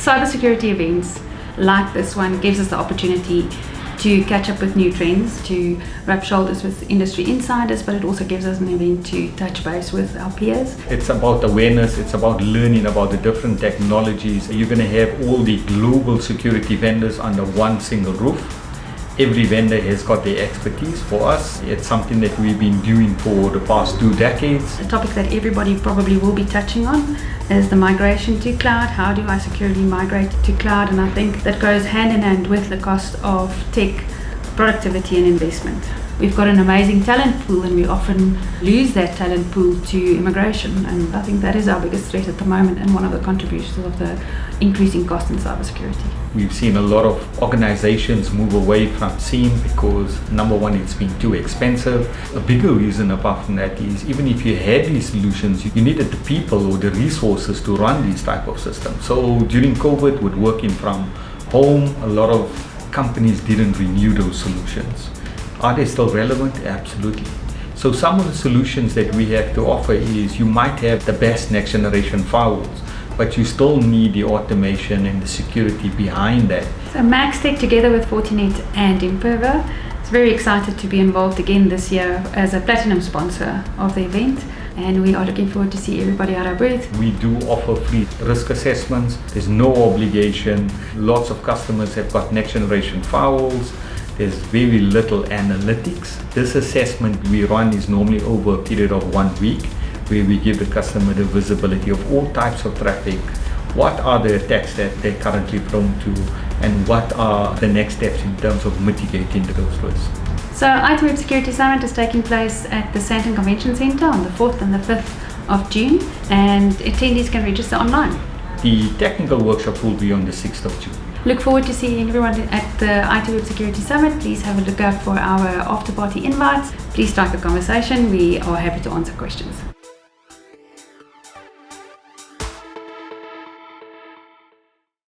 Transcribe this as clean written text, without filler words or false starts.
Cybersecurity events like this one gives us the opportunity to catch up with new trends, to rub shoulders with industry insiders, but it also gives us an event to touch base with our peers. It's about awareness, it's about learning about the different technologies. You're going to have all the global security vendors under one single roof. Every vendor has got their expertise. For us, it's something that we've been doing for the past 2 decades. A topic that everybody probably will be touching on is the migration to cloud. How do I securely migrate to cloud? And I think that goes hand in hand with the cost of tech, productivity and investment. We've got an amazing talent pool and we often lose that talent pool to immigration, and I think that is our biggest threat at the moment and one of the contributions of the increasing cost in cybersecurity. We've seen a lot of organizations move away from SIEM because number one, it's been too expensive. A bigger reason apart from that is even if you had these solutions, you needed the people or the resources to run these type of systems. So during COVID, with working from home, a lot of companies didn't renew those solutions. Are they still relevant? Absolutely. So some of the solutions that we have to offer is you might have the best next generation firewalls, but you still need the automation and the security behind that. So maxtec together with Fortinet and Imperva is very excited to be involved again this year as a platinum sponsor of the event, and we are looking forward to see everybody at our booth. We do offer free risk assessments. There's no obligation. Lots of customers have got next generation firewalls. There's very little analytics. This assessment we run is normally over a period of 1 week, where we give the customer the visibility of all types of traffic, what are the attacks that they're currently prone to, and what are the next steps in terms of mitigating those risks. So ITWeb Security Summit is taking place at the Sandton Convention Centre on the 4th and the 5th of June, and attendees can register online. The technical workshop will be on the 6th of June. Look forward to seeing everyone at the ITWeb Security Summit. Please have a look out for our after party invites. Please strike a conversation. We are happy to answer questions.